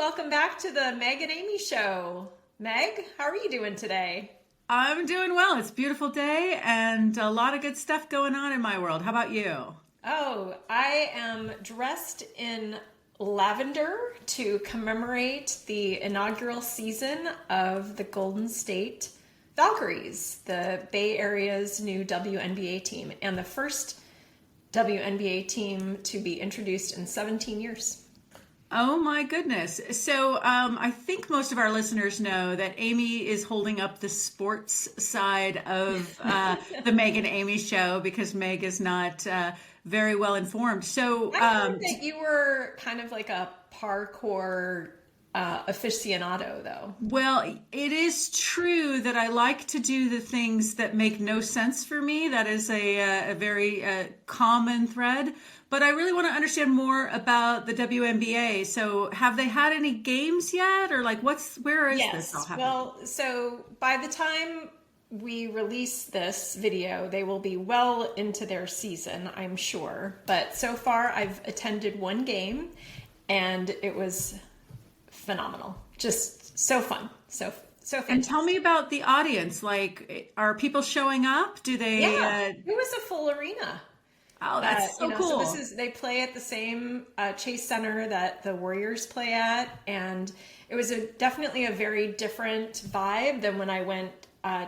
welcome back to the Meg and Amy show. Meg, how are you doing today? I'm doing well. It's a beautiful day and a lot of good stuff going on in my world. How about you? Oh, I am dressed in lavender to commemorate the inaugural season of the Golden State Valkyries, the Bay Area's new WNBA team, and the first WNBA team to be introduced in 17 years. Oh my goodness. So I think most of our listeners know that Amy is holding up the sports side of the Meg and Amy show because Meg is not very well informed. So I heard that you were kind of like a parkour aficionado, though. well, it is true that I like to do the things that make no sense for me. That is a very common thread. But I really want to understand more about the WNBA. So have they had any games yet? Or like where is this all happening? Well, so by the time we release this video, they will be well into their season, I'm sure. But so far, I've attended one game and it was phenomenal. Just so fun. So fantastic. And tell me about the audience. Like, are people showing up? Do they? Yeah, it was a full arena. Oh, that's so cool. So they play at the same Chase Center that the Warriors play at, and it was definitely a very different vibe than when I went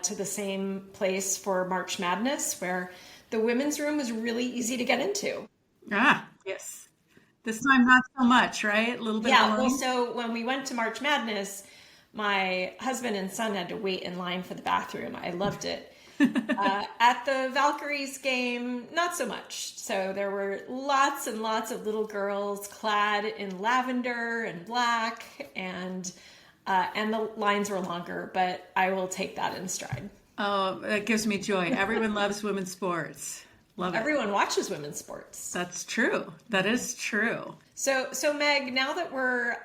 to the same place for March Madness, where the women's room was really easy to get into. Ah, yes. This time, not so much, right? A little bit Yeah, well, alone. so when we went to March Madness, my husband and son had to wait in line for the bathroom. I loved it. At the Valkyries game, not so much. So there were lots and lots of little girls clad in lavender and black, and the lines were longer, but I will take that in stride. Oh, that gives me joy. Everyone loves women's sports. Love it. Everyone watches women's sports. That's true. That is true. So Meg, now that we're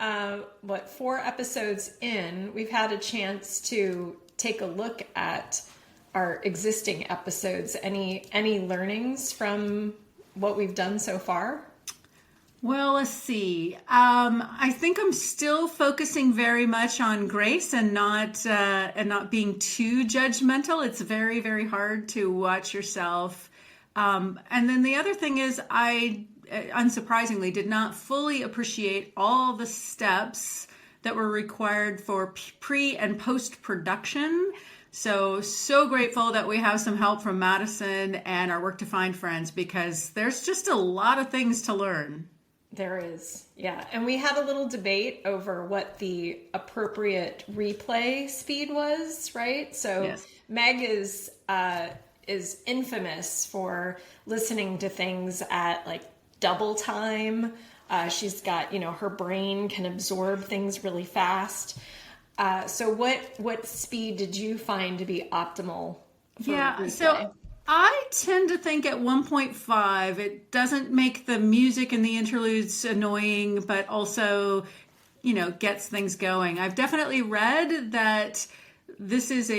4 episodes in, we've had a chance to take a look at our existing episodes. Any learnings from what we've done so far? Well, let's see. I think I'm still focusing very much on grace and not being too judgmental. It's very, very hard to watch yourself. And then the other thing is, I unsurprisingly did not fully appreciate all the steps that were required for pre and post production. So grateful that we have some help from Madison and our Work to Find friends, because there's just a lot of things to learn. There is. Yeah. And we had a little debate over what the appropriate replay speed was, right? So Yes. Meg is infamous for listening to things at like double time. She's got, her brain can absorb things really fast. So what speed did you find to be optimal for replay? So I tend to think at 1.5, it doesn't make the music and the interludes annoying, but also, gets things going. I've definitely read that this is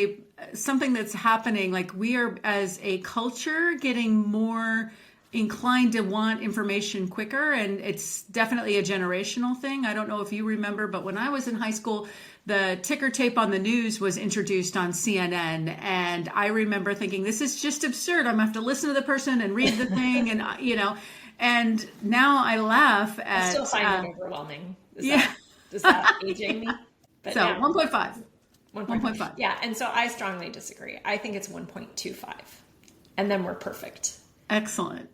something that's happening. Like, we are, as a culture, getting more inclined to want information quicker, and it's definitely a generational thing. I don't know if you remember, but when I was in high school, the ticker tape on the news was introduced on CNN, and I remember thinking, this is just absurd. I'm gonna have to listen to the person and read the thing, and and now I laugh at. I still find it overwhelming. Is Yeah. that aging me? But So yeah. 1.5. 1.5. Yeah, and so I strongly disagree. I think it's 1.25, and then we're perfect. Excellent.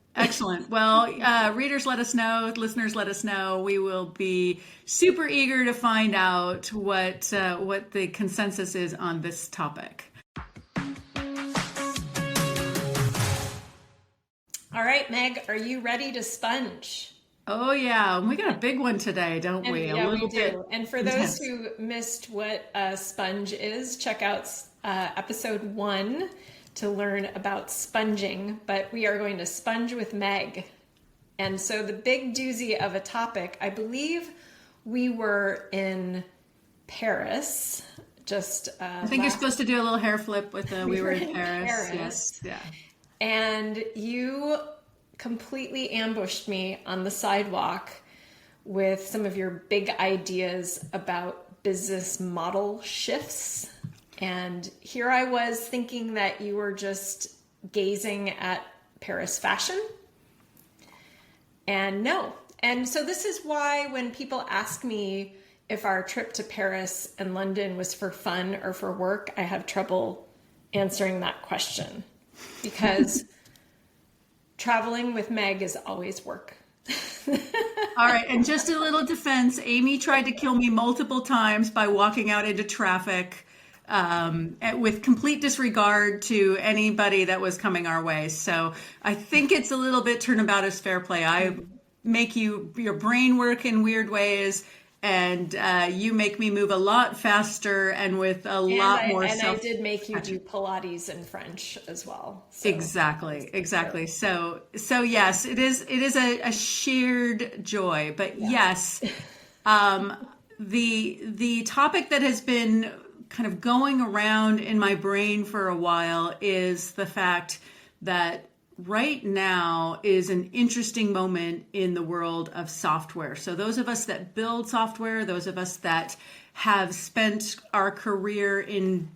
Well, readers, let us know. Listeners, let us know. We will be super eager to find out what the consensus is on this topic. All right, Meg, are you ready to sponge? Oh yeah, we got a big one today, don't we? Yeah, A little we do. bit. And for those who missed what a sponge is, check out episode 1 to learn about sponging. But we are going to sponge with Meg. And so the big doozy of a topic, I believe we were in Paris. I think you're supposed to do a little hair flip with we were in Paris. Yes, yeah. And you completely ambushed me on the sidewalk with some of your big ideas about business model shifts. And here I was thinking that you were just gazing at Paris fashion. And no. And so this is why when people ask me if our trip to Paris and London was for fun or for work, I have trouble answering that question, because traveling with Meg is always work. All right. And just a little defense, Amy tried to kill me multiple times by walking out into traffic with complete disregard to anybody that was coming our way. So I think it's a little bit turnabout as fair play. I make your brain work in weird ways, and you make me move a lot faster and with a lot more And I did make you do Pilates in French as well. So. Exactly. So yes, it is a shared joy. But yes, the topic that has been kind of going around in my brain for a while is the fact that right now is an interesting moment in the world of software. So those of us that build software, those of us that have spent our career in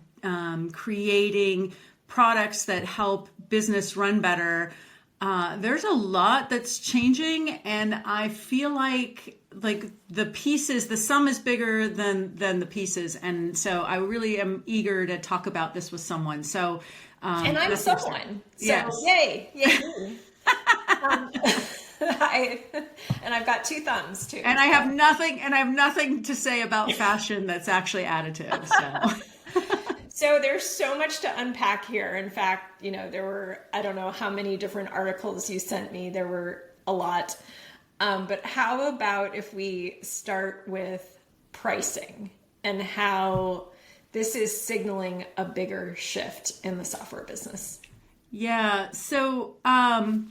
creating products that help business run better, there's a lot that's changing, and I feel like the pieces, the sum is bigger than the pieces, and so I really am eager to talk about this with someone. So, and I'm someone. So yes. Yay! And I've got 2 thumbs too. And I have nothing to say about fashion that's actually additive. So. So there's so much to unpack here. In fact, there were, I don't know how many different articles you sent me. There were a lot. But how about if we start with pricing and how this is signaling a bigger shift in the software business? Yeah. So I'm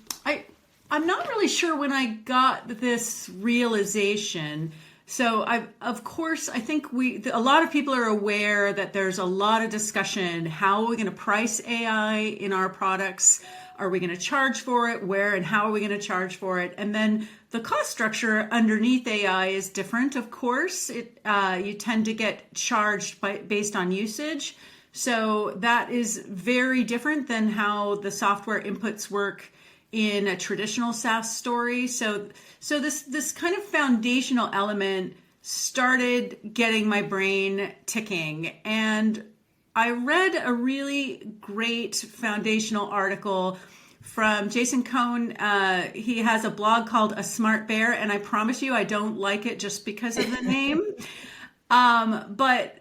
not really sure when I got this realization. So I think a lot of people are aware that there's a lot of discussion. How are we going to price AI in our products? Are we going to charge for it? Where and how are we going to charge for it? And then the cost structure underneath AI is different. Of course, you tend to get charged based on usage. So that is very different than how the software inputs work in a traditional SaaS story. So this kind of foundational element started getting my brain ticking. And I read a really great foundational article from Jason Cohn. He has a blog called A Smart Bear, and I promise you I don't like it just because of the name. But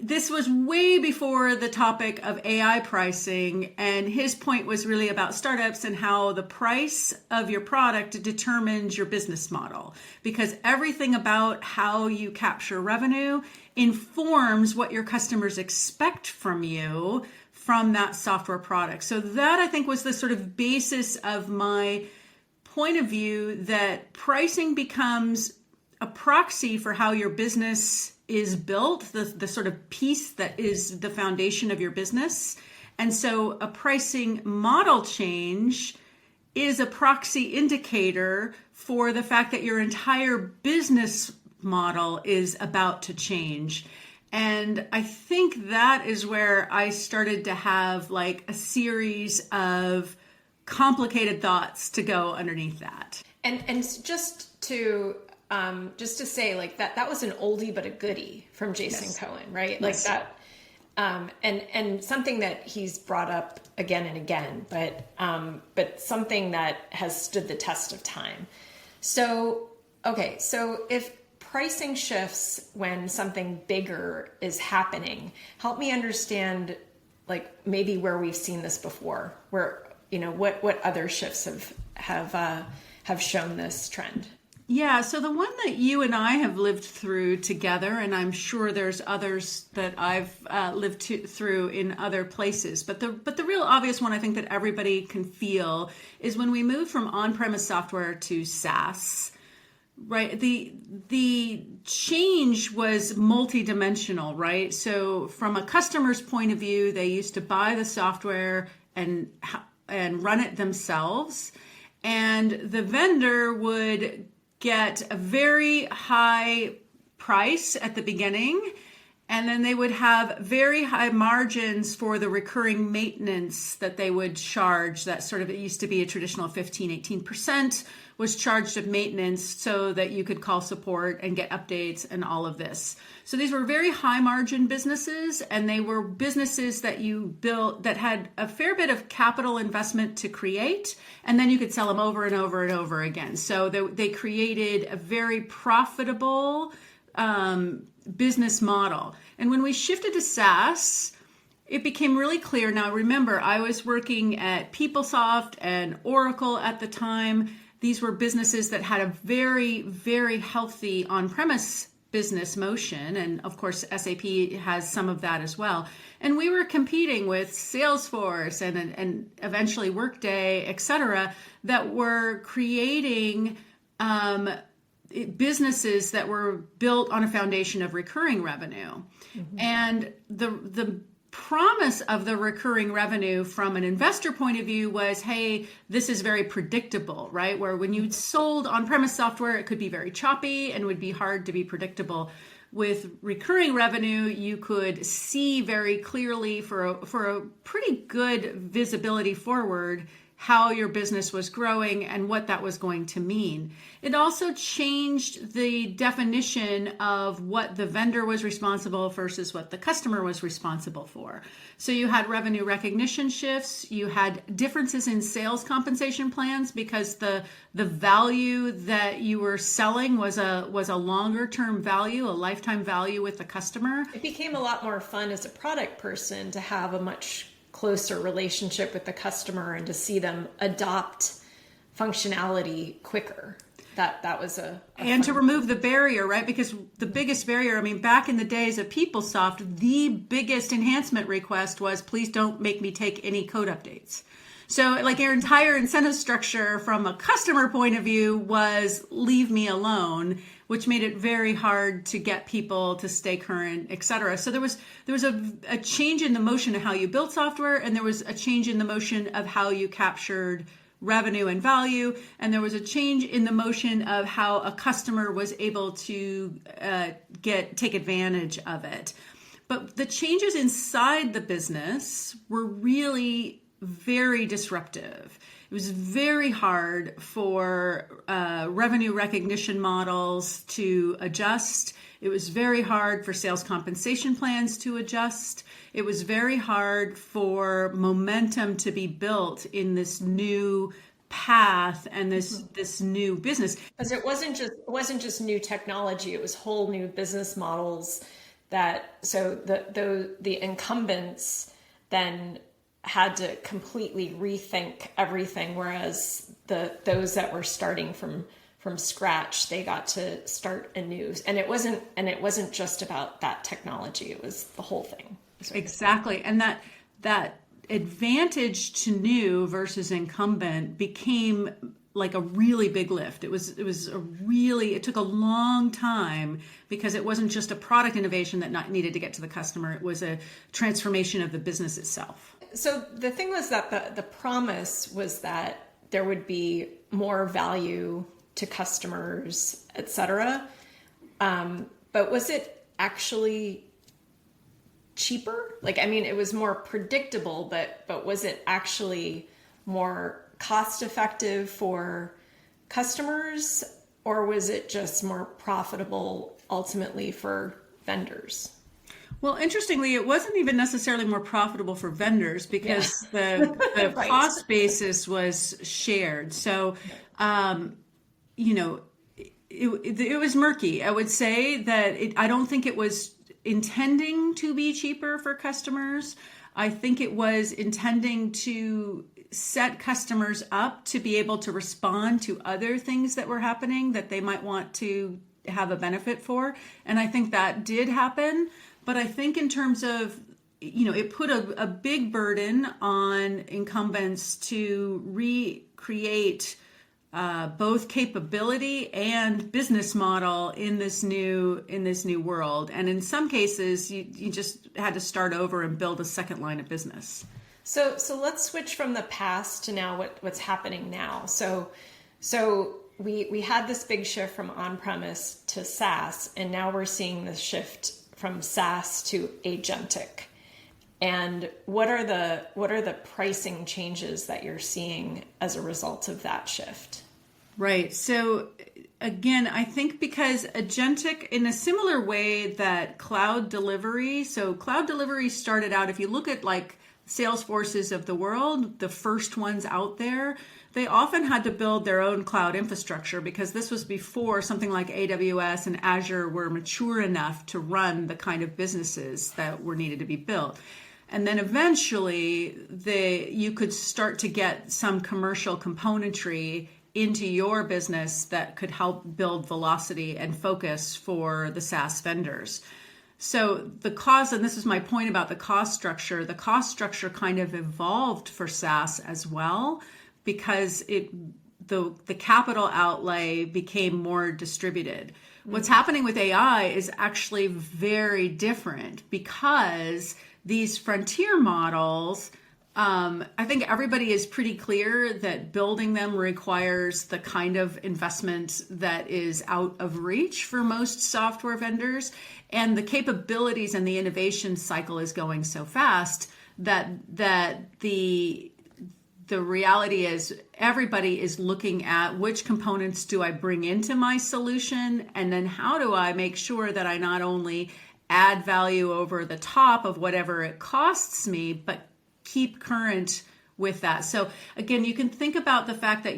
this was way before the topic of AI pricing, and his point was really about startups and how the price of your product determines your business model, because everything about how you capture revenue informs what your customers expect from you from that software product. So that, I think, was the sort of basis of my point of view, that pricing becomes a proxy for how your business is built, the sort of piece that is the foundation of your business. And so a pricing model change is a proxy indicator for the fact that your entire business model is about to change. And I think that is where I started to have like a series of complicated thoughts to go underneath that. And just to say, like, that was an oldie but a goodie from Jason Cohen, right? Like that, and something that he's brought up again and again, but something that has stood the test of time. So if pricing shifts when something bigger is happening, help me understand, like, maybe where we've seen this before, where, what other shifts have shown this trend. Yeah, so the one that you and I have lived through together, and I'm sure there's others that I've lived through in other places, but the real obvious one I think that everybody can feel is when we move from on-premise software to SaaS, right? The change was multidimensional, right? So from a customer's point of view, they used to buy the software and run it themselves, and the vendor would get a very high price at the beginning, and then they would have very high margins for the recurring maintenance that they would charge. That sort of, it used to be a traditional 15-18% was charged of maintenance so that you could call support and get updates and all of this. So these were very high margin businesses, and they were businesses that you built that had a fair bit of capital investment to create, and then you could sell them over and over and over again. So they created a very profitable business model. And when we shifted to SaaS, it became really clear. Now, remember, I was working at PeopleSoft and Oracle at the time. These were businesses that had a very, very healthy on-premise business motion. And of course, SAP has some of that as well. And we were competing with Salesforce and eventually Workday, et cetera, that were creating businesses that were built on a foundation of recurring revenue. Mm-hmm. And the promise of the recurring revenue from an investor point of view was, hey, this is very predictable, right? Where when you sold on-premise software, it could be very choppy and would be hard to be predictable. With recurring revenue, you could see very clearly for a pretty good visibility forward how your business was growing and what that was going to mean. It also changed the definition of what the vendor was responsible versus what the customer was responsible for. So you had revenue recognition shifts, you had differences in sales compensation plans because the value that you were selling was a longer term value, a lifetime value with the customer. It became a lot more fun as a product person to have a much closer relationship with the customer and to see them adopt functionality quicker. That was and to remove the barrier, right? Because the biggest barrier, I mean, back in the days of PeopleSoft, the biggest enhancement request was, please don't make me take any code updates. So like your entire incentive structure from a customer point of view was leave me alone, which made it very hard to get people to stay current, et cetera. So there was a change in the motion of how you built software, and there was a change in the motion of how you captured revenue and value, and there was a change in the motion of how a customer was able to take advantage of it. But the changes inside the business were really very disruptive. It was very hard for revenue recognition models to adjust. It was very hard for sales compensation plans to adjust. It was very hard for momentum to be built in this new path and this new business. Because it wasn't just new technology, it was whole new business models so the incumbents then had to completely rethink everything, whereas those that were starting from scratch, they got to start anew. And it wasn't just about that technology, it was the whole thing. Exactly. And that advantage to new versus incumbent became like a really big lift. It took a long time because it wasn't just a product innovation that needed to get to the customer. It was a transformation of the business itself. So the thing was that the promise was that there would be more value to customers, et cetera. But was it actually cheaper? It was more predictable, but was it actually more cost effective for customers, or was it just more profitable ultimately for vendors? Well, interestingly, it wasn't even necessarily more profitable for vendors because the right. Cost basis was shared. So, it was murky. I would say that I don't think it was intending to be cheaper for customers. I think it was intending to set customers up to be able to respond to other things that were happening that they might want to have a benefit for. And I think that did happen. But I think in terms of, it put a big burden on incumbents to recreate both capability and business model in this new world. And in some cases, you just had to start over and build a second line of business. So let's switch from the past to now what's happening now. So we had this big shift from on-premise to SaaS, and now we're seeing the shift from SaaS to agentic. And what are the pricing changes that you're seeing as a result of that shift? Right. So again, I think because agentic, in a similar way that cloud delivery started out, if you look at like Salesforces of the world, the first ones out there, they often had to build their own cloud infrastructure because this was before something like AWS and Azure were mature enough to run the kind of businesses that were needed to be built. And then eventually you could start to get some commercial componentry into your business that could help build velocity and focus for the SaaS vendors. So the cost, and this is my point about the cost structure kind of evolved for SaaS as well because the capital outlay became more distributed. What's happening with AI is actually very different because these frontier models, I think everybody is pretty clear that building them requires the kind of investment that is out of reach for most software vendors. And the capabilities and the innovation cycle is going so fast that the reality is everybody is looking at which components do I bring into my solution, and then how do I make sure that I not only add value over the top of whatever it costs me, but keep current with that. So again, you can think about the fact that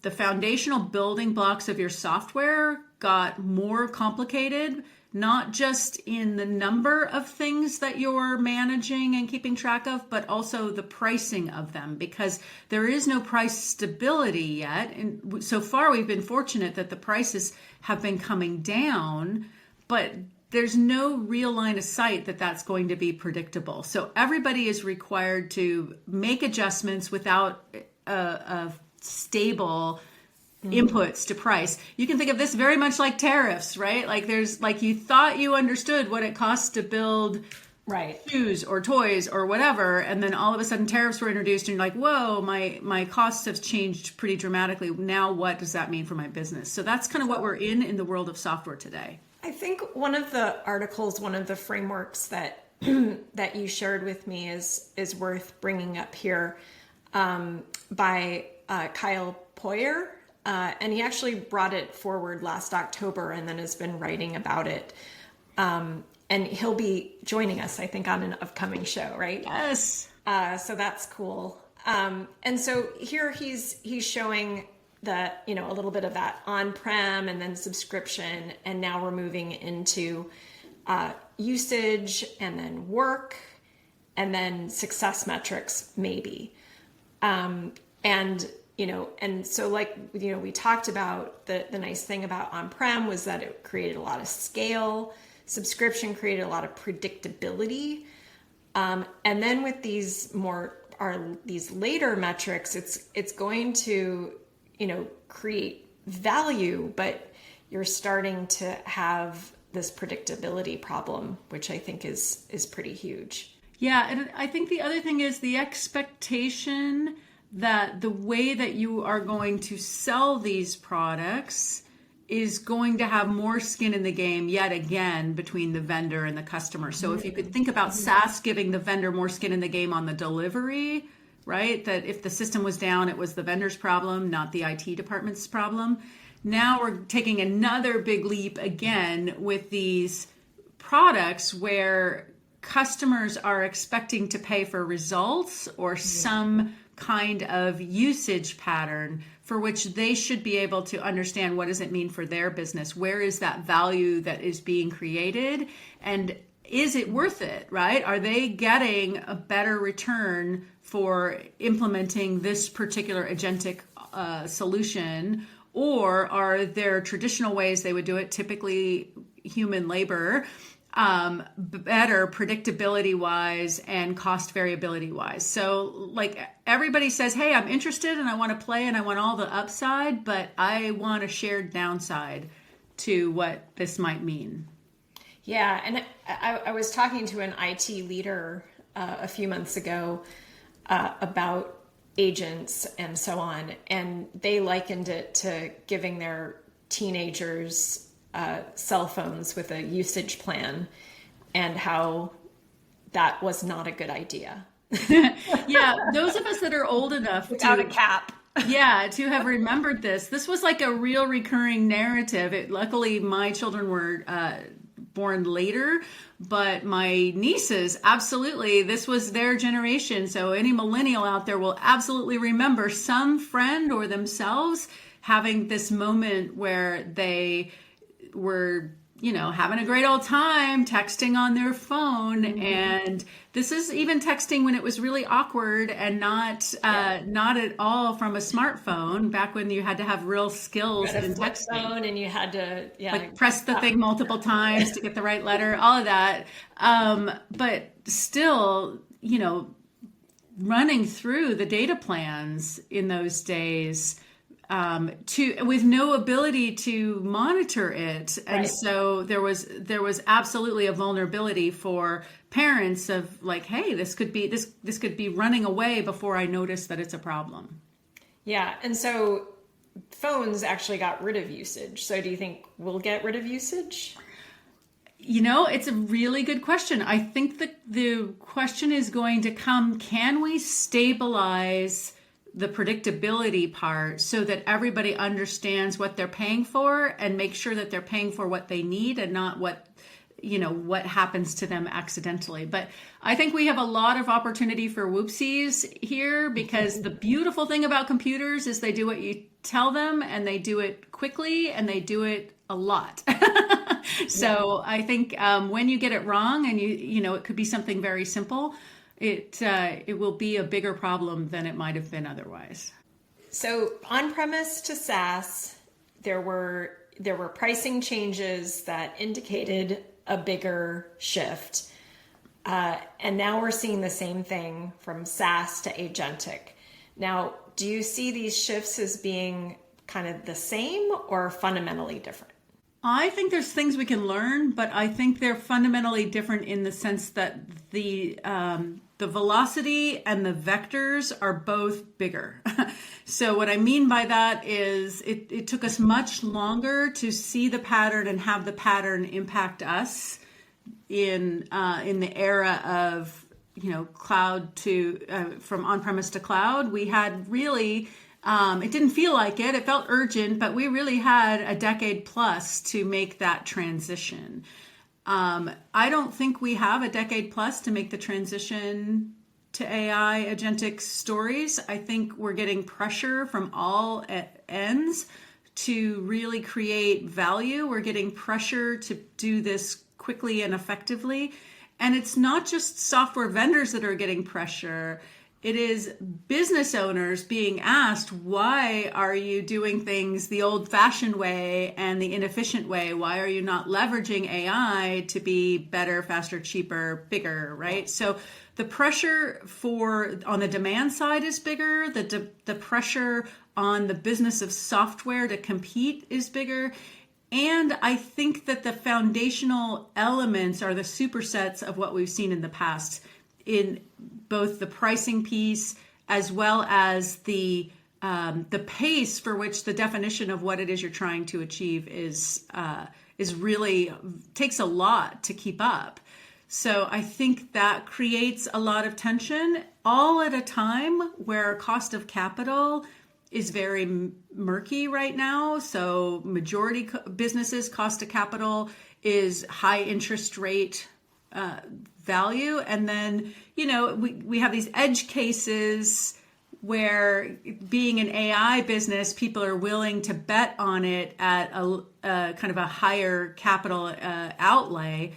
the foundational building blocks of your software got more complicated, not just in the number of things that you're managing and keeping track of, but also the pricing of them, because there is no price stability yet. And so far, we've been fortunate that the prices have been coming down, but there's no real line of sight that that's going to be predictable. So everybody is required to make adjustments without a stable inputs to price. You can think of this very much like tariffs, right? Like you thought you understood what it costs to build shoes or toys or whatever, and then all of a sudden tariffs were introduced and you're like, whoa, my costs have changed pretty dramatically. Now what does that mean for my business? So that's kind of what we're in the world of software today. I think one of the articles, one of the frameworks that that you shared with me is worth bringing up here, by Kyle Poyer. And he actually brought it forward last October and then has been writing about it. And he'll be joining us, I think, on an upcoming show, right? Yes. So that's cool. And so here he's showing that, a little bit of that on-prem and then subscription. And now we're moving into usage and then work and then success metrics, maybe. And so like, we talked about the nice thing about on-prem was that it created a lot of scale. Subscription created a lot of predictability. And then with these later metrics, it's going to, create value, but you're starting to have this predictability problem, which I think is pretty huge. Yeah. And I think the other thing is the expectation that the way that you are going to sell these products is going to have more skin in the game yet again between the vendor and the customer. So if you could think about SaaS giving the vendor more skin in the game on the delivery, right? That if the system was down, it was the vendor's problem, not the IT department's problem. Now we're taking another big leap again with these products where customers are expecting to pay for results or some kind of usage pattern for which they should be able to understand what does it mean for their business? Where is that value that is being created? And is it worth it, right? Are they getting a better return for implementing this particular agentic solution? Or are there traditional ways they would do it, typically human labor, better predictability wise and cost variability wise? So like everybody says, hey, I'm interested and I want to play and I want all the upside, but I want a shared downside to what this might mean. Yeah. And I was talking to an IT leader a few months ago about agents and so on. And they likened it to giving their teenagers cell phones with a usage plan, and how that was not a good idea. Yeah, those of us that are old enough Without a cap. Yeah, to have remembered this. This was like a real recurring narrative. Luckily, my children were born later, but my nieces, absolutely, this was their generation. So any millennial out there will absolutely remember some friend or themselves having this moment where they were, having a great old time texting on their phone. And this is even texting when it was really awkward and not at all from a smartphone, back when you had to have real skills in texting. Phone, and you had to press the thing multiple times to get the right letter, all of that. But still, running through the data plans in those days, with no ability to monitor it. And so there was absolutely a vulnerability for parents of like, hey, this could be running away before I notice that it's a problem. Yeah. And so phones actually got rid of usage. So do you think we'll get rid of usage? It's a really good question. I think that the question is going to come, can we stabilize the predictability part so that everybody understands what they're paying for and make sure that they're paying for what they need and not what happens to them accidentally. But I think we have a lot of opportunity for whoopsies here, because the beautiful thing about computers is they do what you tell them, and they do it quickly, and they do it a lot. So I think when you get it wrong, and it could be something very simple, it will be a bigger problem than it might have been otherwise. So on-premise to SaaS, there were pricing changes that indicated a bigger shift. And now we're seeing the same thing from SaaS to agentic. Now, do you see these shifts as being kind of the same or fundamentally different? I think there's things we can learn, but I think they're fundamentally different in the sense that the velocity and the vectors are both bigger. So what I mean by that is it took us much longer to see the pattern and have the pattern impact us in the era of cloud to from on-premise to cloud. We had really it didn't feel like it. It felt urgent, but we really had a decade plus to make that transition. I don't think we have a decade plus to make the transition to AI agentic stories. I think we're getting pressure from all ends to really create value. We're getting pressure to do this quickly and effectively. And it's not just software vendors that are getting pressure. It is business owners being asked, why are you doing things the old-fashioned way and the inefficient way? Why are you not leveraging AI to be better, faster, cheaper, bigger, right? So the pressure on the demand side is bigger. The pressure on the business of software to compete is bigger. And I think that the foundational elements are the supersets of what we've seen in the past, in both the pricing piece as well as the pace for which the definition of what it is you're trying to achieve is really takes a lot to keep up. So I think that creates a lot of tension, all at a time where cost of capital is very murky right now. So majority businesses' cost of capital is high interest rate value. And then, we have these edge cases where, being an AI business, people are willing to bet on it at a kind of a higher capital outlay.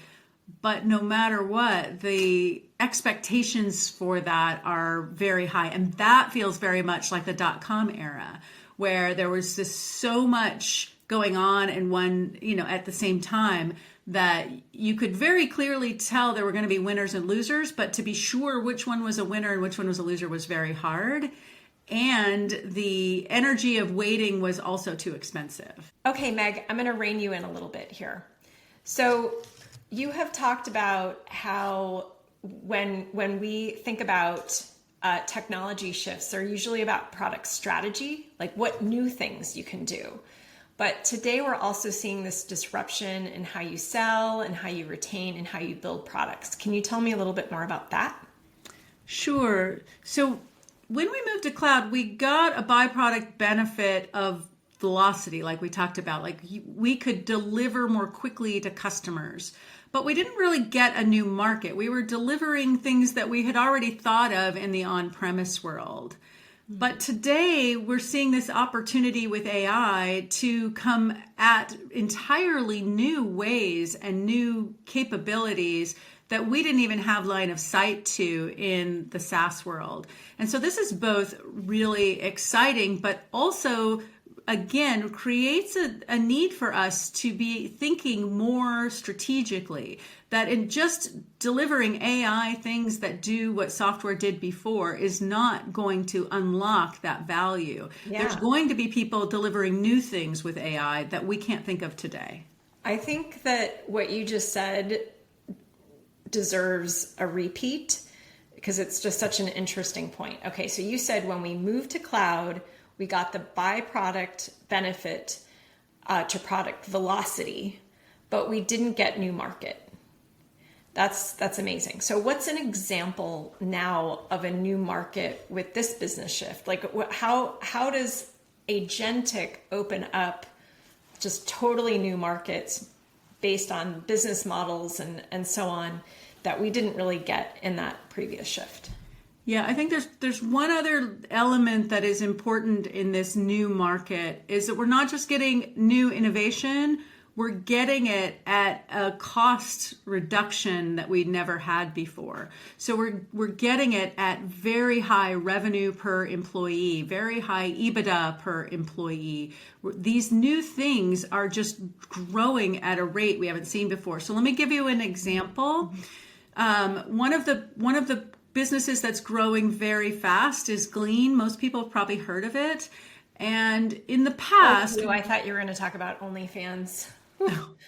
But no matter what, the expectations for that are very high. And that feels very much like the .com era, where there was just so much going on in one, at the same time, that you could very clearly tell there were going to be winners and losers, but to be sure which one was a winner and which one was a loser was very hard. And the energy of waiting was also too expensive. Okay, Meg, I'm going to rein you in a little bit here. So you have talked about how when we think about technology shifts are usually about product strategy, like what new things you can do. But today we're also seeing this disruption in how you sell and how you retain and how you build products. Can you tell me a little bit more about that? Sure. So when we moved to cloud, we got a byproduct benefit of velocity, like we talked about. Like we could deliver more quickly to customers, but we didn't really get a new market. We were delivering things that we had already thought of in the on-premise world. But today we're seeing this opportunity with AI to come at entirely new ways and new capabilities that we didn't even have line of sight to in the SaaS world. And so this is both really exciting, but also, again, creates a need for us to be thinking more strategically, that in just delivering AI things that do what software did before is not going to unlock that value. Yeah. There's going to be people delivering new things with AI that we can't think of today. I think that what you just said deserves a repeat because it's just such an interesting point. Okay, so you said when we moved to cloud, we got the byproduct benefit to product velocity, but we didn't get new market. That's amazing. So what's an example now of a new market with this business shift? Like how does agentic open up just totally new markets based on business models and so on that we didn't really get in that previous shift? Yeah, I think there's one other element that is important in this new market is that we're not just getting new innovation, we're getting it at a cost reduction that we'd never had before. So we're getting it at very high revenue per employee, very high EBITDA per employee. These new things are just growing at a rate we haven't seen before. So let me give you an example. One of the businesses that's growing very fast is Glean. Most people have probably heard of it. And in the past... Oh, I thought you were going to talk about OnlyFans.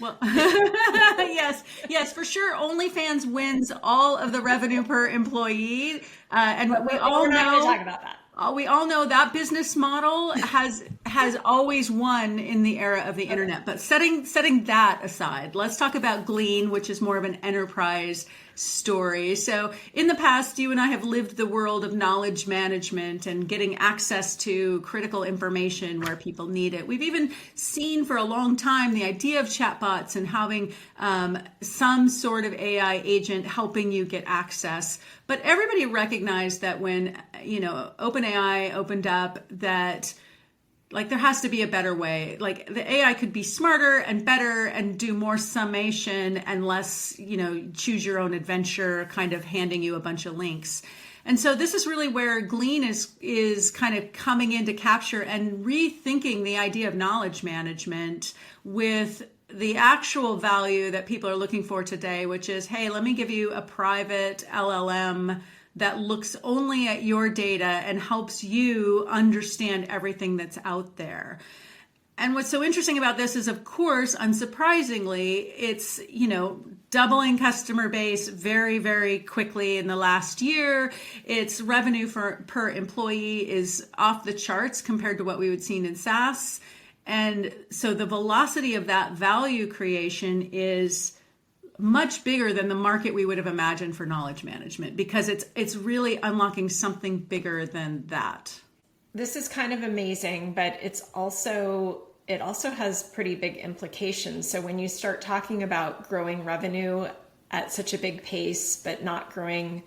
Well, yes, for sure. OnlyFans wins all of the revenue per employee. And we all know... talk about that. We all know that business model has always won in the era of the internet. But setting that aside, let's talk about Glean, which is more of an enterprise story. So in the past, you and I have lived the world of knowledge management and getting access to critical information where people need it. We've even seen for a long time the idea of chatbots and having some sort of AI agent helping you get access. But everybody recognized that when, OpenAI opened up that like there has to be a better way. Like the AI could be smarter and better and do more summation and less, choose your own adventure, kind of handing you a bunch of links. And so this is really where Glean is kind of coming in to capture and rethinking the idea of knowledge management with the actual value that people are looking for today, which is, hey, let me give you a private LLM that looks only at your data and helps you understand everything that's out there. And what's so interesting about this is, of course, unsurprisingly, it's, doubling customer base very, very quickly in the last year. Its revenue per employee is off the charts compared to what we would see in SaaS. And so the velocity of that value creation is much bigger than the market we would have imagined for knowledge management, because it's really unlocking something bigger than that. This is kind of amazing, but it also has pretty big implications. So when you start talking about growing revenue at such a big pace, but not growing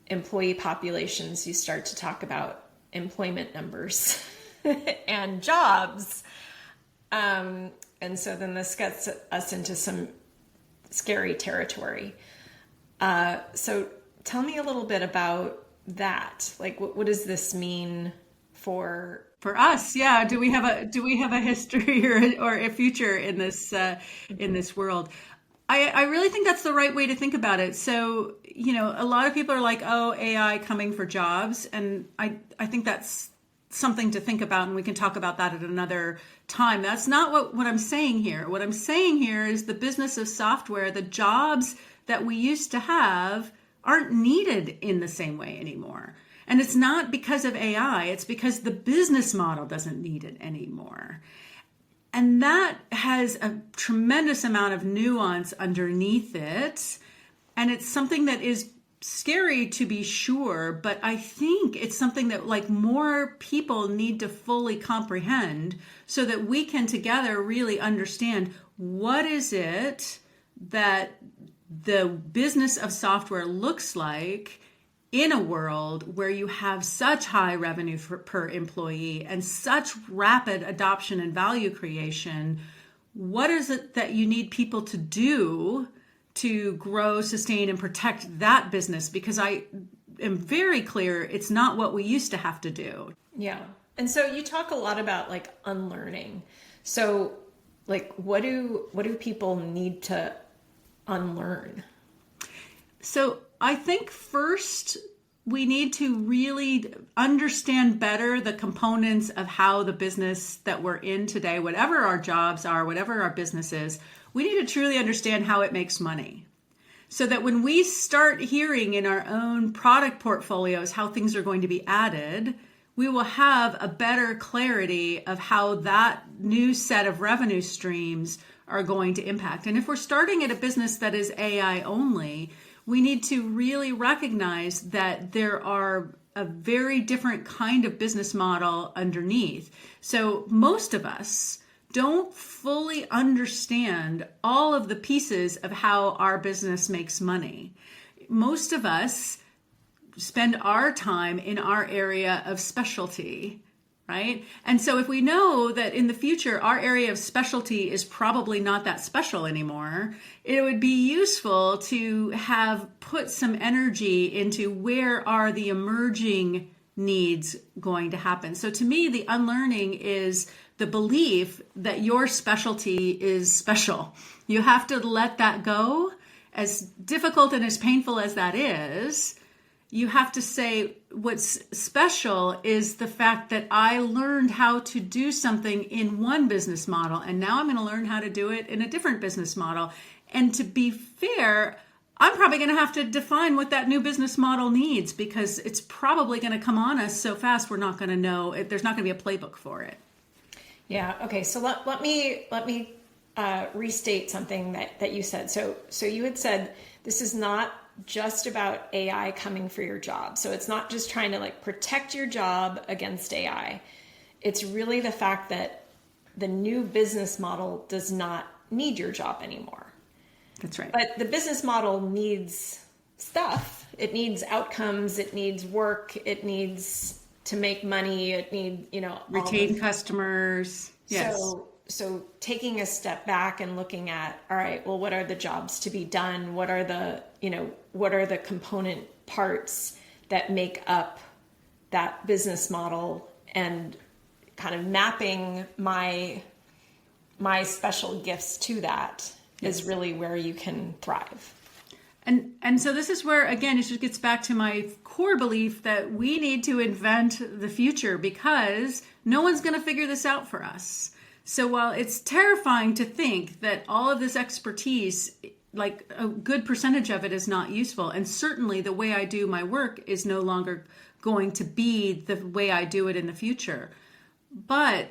employee populations, you start to talk about employment numbers and jobs. And so then this gets us into some scary territory. So tell me a little bit about that. Like, what does this mean for us? Yeah. Do we have a history or a future in this world? I really think that's the right way to think about it. So, a lot of people are like, oh, AI coming for jobs. And I think that's something to think about, and we can talk about that at another time. That's not what I'm saying here. What I'm saying here is the business of software, the jobs that we used to have aren't needed in the same way anymore. And it's not because of AI, it's because the business model doesn't need it anymore. And that has a tremendous amount of nuance underneath it. And it's something that is scary to be sure, but I think it's something that like more people need to fully comprehend so that we can together really understand what is it that the business of software looks like in a world where you have such high revenue per employee and such rapid adoption and value creation. What is it that you need people to do to grow, sustain, and protect that business? Because I am very clear it's not what we used to have to do. Yeah. And so you talk a lot about like unlearning. So like what do people need to unlearn? So I think first we need to really understand better the components of how the business that we're in today, whatever our jobs are, whatever our business is, we need to truly understand how it makes money. So that when we start hearing in our own product portfolios how things are going to be added, we will have a better clarity of how that new set of revenue streams are going to impact. And if we're starting at a business that is AI only, we need to really recognize that there are a very different kind of business model underneath. So most of us don't fully understand all of the pieces of how our business makes money. Most of us spend our time in our area of specialty, right? And so if we know that in the future our area of specialty is probably not that special anymore, it would be useful to have put some energy into where are the emerging needs going to happen. So to me, the unlearning is the belief that your specialty is special. You have to let that go. As difficult and as painful as that is, you have to say what's special is the fact that I learned how to do something in one business model, and now I'm going to learn how to do it in a different business model. And to be fair, I'm probably going to have to define what that new business model needs, because it's probably going to come on us so fast we're not going to know. There's not going to be a playbook for it. Yeah. Okay. So let me restate something that you said. So you had said this is not just about AI coming for your job. So it's not just trying to like protect your job against AI. It's really the fact that the new business model does not need your job anymore. That's right. But the business model needs stuff. It needs outcomes. It needs work. It needs to make money. It needs, retain customers. Yes. So taking a step back and looking at, all right, well, what are the jobs to be done? What are the component parts that make up that business model, and kind of mapping my special gifts to that is really where you can thrive. And so this is where, again, it just gets back to my core belief that we need to invent the future, because no one's going to figure this out for us. So while it's terrifying to think that all of this expertise, like a good percentage of it, is not useful, and certainly the way I do my work is no longer going to be the way I do it in the future, but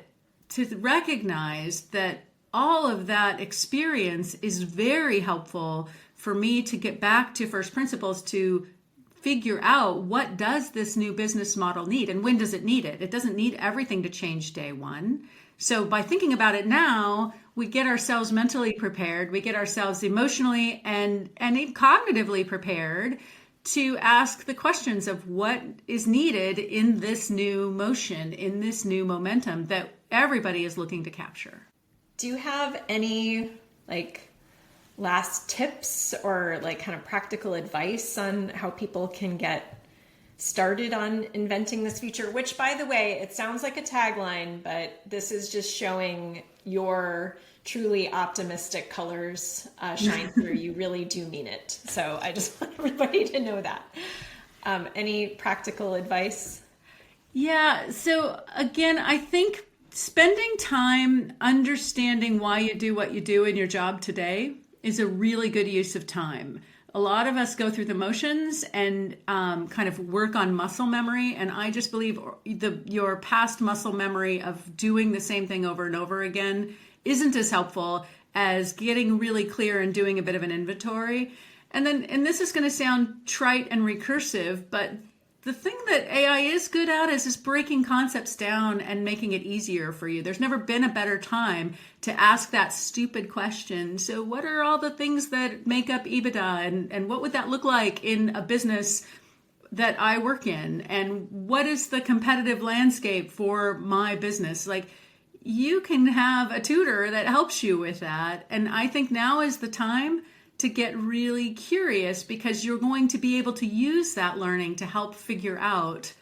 to recognize that all of that experience is very helpful for me to get back to first principles to figure out what does this new business model need and when does it need it. It doesn't need everything to change day one. So by thinking about it now, we get ourselves mentally prepared, we get ourselves emotionally and even cognitively prepared to ask the questions of what is needed in this new motion, in this new momentum that everybody is looking to capture. Do you have any last tips or kind of practical advice on how people can get started on inventing this future? Which, by the way, it sounds like a tagline, but this is just showing your truly optimistic colors shine through. You really do mean it. So I just want everybody to know that. Any practical advice? Yeah. So again, I think spending time understanding why you do what you do in your job today is a really good use of time. A lot of us go through the motions and kind of work on muscle memory. And I just believe your past muscle memory of doing the same thing over and over again isn't as helpful as getting really clear and doing a bit of an inventory. And this is going to sound trite and recursive, but the thing that AI is good at is breaking concepts down and making it easier for you. There's never been a better time to ask that stupid question. So what are all the things that make up EBITDA, and what would that look like in a business that I work in? And what is the competitive landscape for my business? Like, you can have a tutor that helps you with that. And I think now is the time to get really curious, because you're going to be able to use that learning to help figure out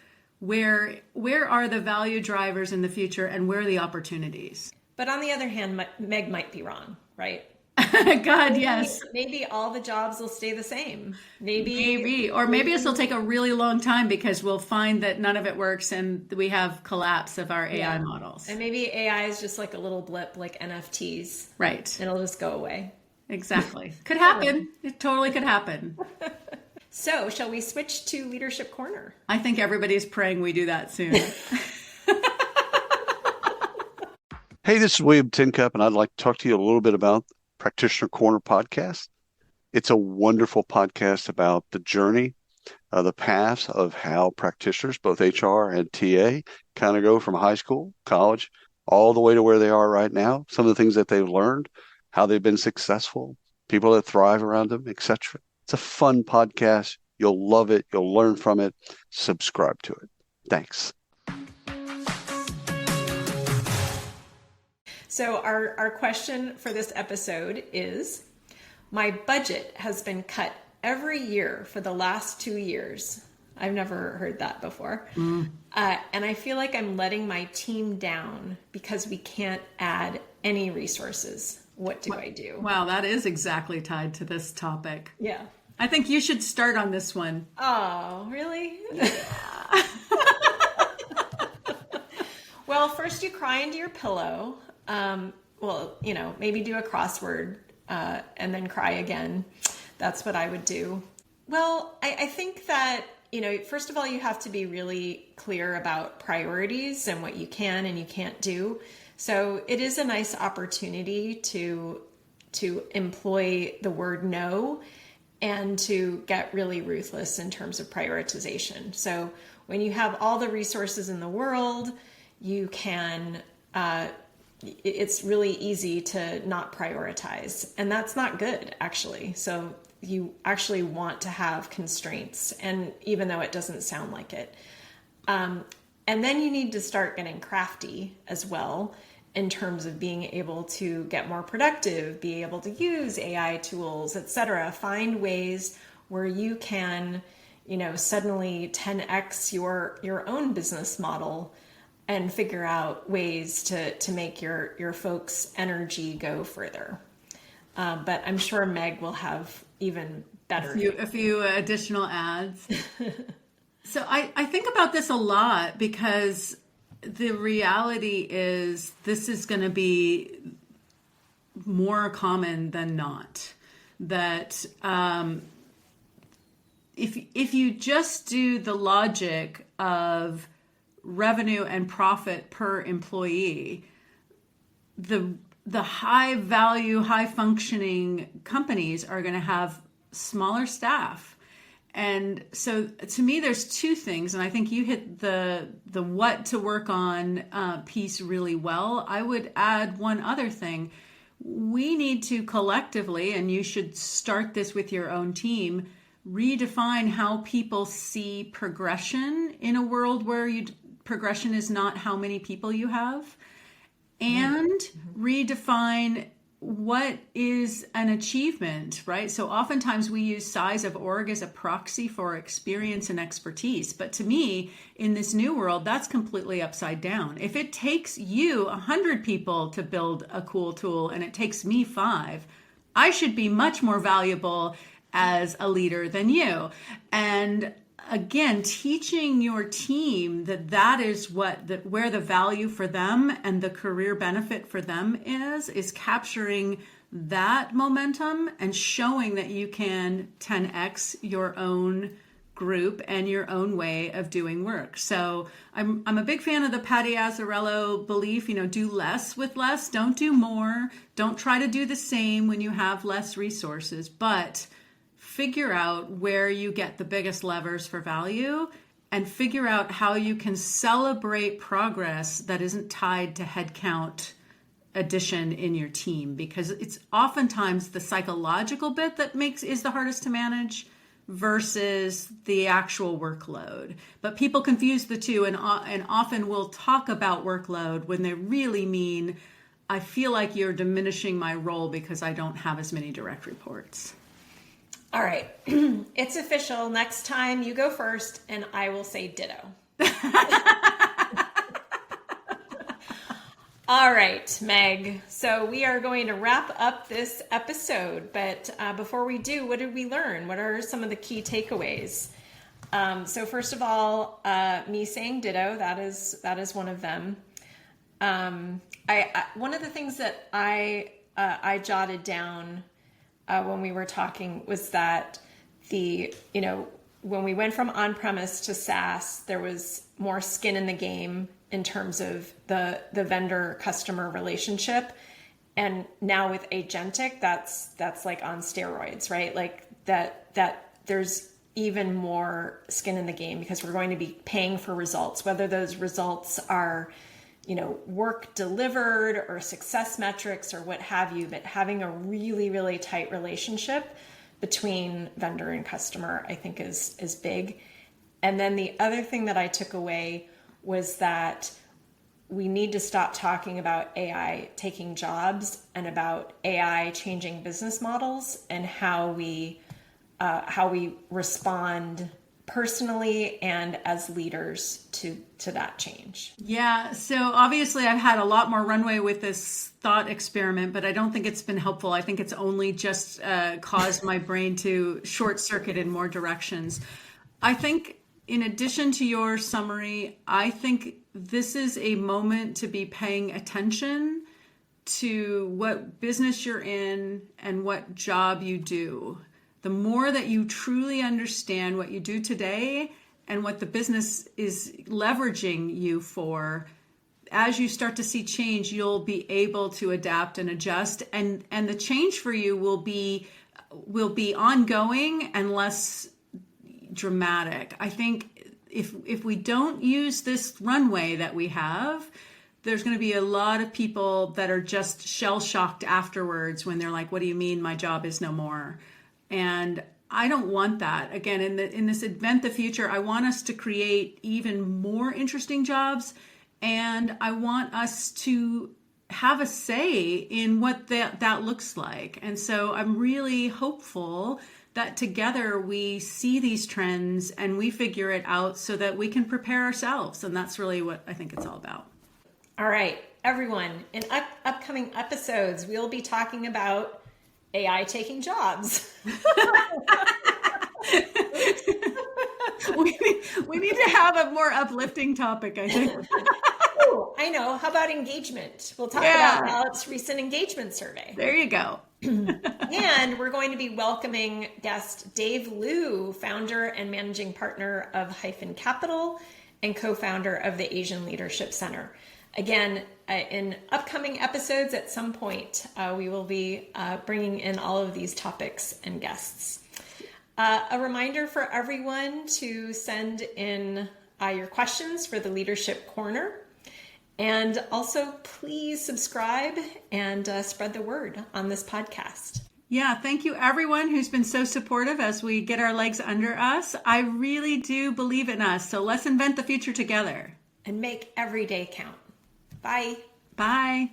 where are the value drivers in the future and where are the opportunities. But on the other hand, Meg might be wrong, right? God, yes. Maybe all the jobs will stay the same. Maybe. Or maybe this will take a really long time because we'll find that none of it works and we have collapse of our AI models. And maybe AI is just like a little blip, like NFTs. Right. It'll just go away. Exactly. Could happen. It totally could happen. So, shall we switch to Leadership Corner? I think everybody's praying we do that soon. Hey, this is William Tincup, and I'd like to talk to you a little bit about Practitioner Corner podcast. It's a wonderful podcast about the journey, the paths of how practitioners, both HR and TA, kind of go from high school, college, all the way to where they are right now. Some of the things that they've learned, how they've been successful, people that thrive around them, etc. It's a fun podcast. You'll love it. You'll learn from it. Subscribe to it. Thanks. So our question for this episode is, my budget has been cut every year for the last 2 years. I've never heard that before. And I feel like I'm letting my team down because we can't add any resources. What do I do? Wow, that is exactly tied to this topic. Yeah. I think you should start on this one. Oh, really? Yeah. Well, first you cry into your pillow. Maybe do a crossword and then cry again. That's what I would do. Well, I think that, first of all, you have to be really clear about priorities and what you can and you can't do. So it is a nice opportunity to employ the word no and to get really ruthless in terms of prioritization. So when you have all the resources in the world, you can, it's really easy to not prioritize. And that's not good, actually. So you actually want to have constraints, and even though it doesn't sound like it. And then you need to start getting crafty as well in terms of being able to get more productive, be able to use AI tools, etc. Find ways where you can, suddenly 10x your own business model and figure out ways to make your folks' energy go further. But I'm sure Meg will have even better. A few additional ads. So I think about this a lot because the reality is this is going to be more common than not. That if you just do the logic of revenue and profit per employee, the high value, high functioning companies are going to have smaller staff. And so to me, there's two things, and I think you hit the what to work on piece really well. I would add one other thing. We need to collectively, and you should start this with your own team, redefine how people see progression in a world where progression is not how many people you have, and redefine what is an achievement, right? So oftentimes we use size of org as a proxy for experience and expertise. But to me, in this new world, that's completely upside down. If it takes you 100 people to build a cool tool and it takes me 5, I should be much more valuable as a leader than you. And again, teaching your team that is where the value for them and the career benefit for them is capturing that momentum and showing that you can 10x your own group and your own way of doing work. So I'm a big fan of the Patty Azzarello belief, do less with less, don't do more, don't try to do the same when you have less resources, but figure out where you get the biggest levers for value and figure out how you can celebrate progress that isn't tied to headcount addition in your team, because it's oftentimes the psychological bit that is the hardest to manage versus the actual workload. But people confuse the two and often will talk about workload when they really mean, I feel like you're diminishing my role because I don't have as many direct reports. All right. It's official. Next time you go first and I will say ditto. All right, Meg. So we are going to wrap up this episode, but before we do, what did we learn? What are some of the key takeaways? So first of all, me saying ditto, that is one of them. One of the things that I jotted down when we were talking was that when we went from on-premise to SaaS, there was more skin in the game in terms of the vendor customer relationship. And now with agentic, that's like on steroids, right? Like that there's even more skin in the game because we're going to be paying for results, whether those results are, work delivered or success metrics or what have you, but having a really, really tight relationship between vendor and customer, I think is big. And then the other thing that I took away was that we need to stop talking about AI taking jobs and about AI changing business models and how we respond personally and as leaders to that change. Yeah, so obviously I've had a lot more runway with this thought experiment, but I don't think it's been helpful. I think it's only just caused my brain to short circuit in more directions. I think in addition to your summary, I think this is a moment to be paying attention to what business you're in and what job you do. The more that you truly understand what you do today and what the business is leveraging you for, as you start to see change, you'll be able to adapt and adjust. And the change for you will be ongoing and less dramatic. I think if we don't use this runway that we have, there's going to be a lot of people that are just shell-shocked afterwards when they're like, what do you mean my job is no more? And I don't want that. Again, in this Invent the Future, I want us to create even more interesting jobs, and I want us to have a say in what that looks like. And so I'm really hopeful that together we see these trends and we figure it out so that we can prepare ourselves. And that's really what I think it's all about. All right, everyone, in upcoming episodes, we'll be talking about AI taking jobs. we need to have a more uplifting topic, I think. Oh, I know. How about engagement? We'll talk about Gallup's recent engagement survey. There you go. And we're going to be welcoming guest Dave Liu, founder and managing partner of Hyphen Capital and co-founder of the Asian Leadership Center. Again, in upcoming episodes at some point, we will be bringing in all of these topics and guests. A reminder for everyone to send in your questions for the Leadership Corner. And also, please subscribe and spread the word on this podcast. Yeah, thank you everyone who's been so supportive as we get our legs under us. I really do believe in us. So let's invent the future together. And make every day count. Bye. Bye.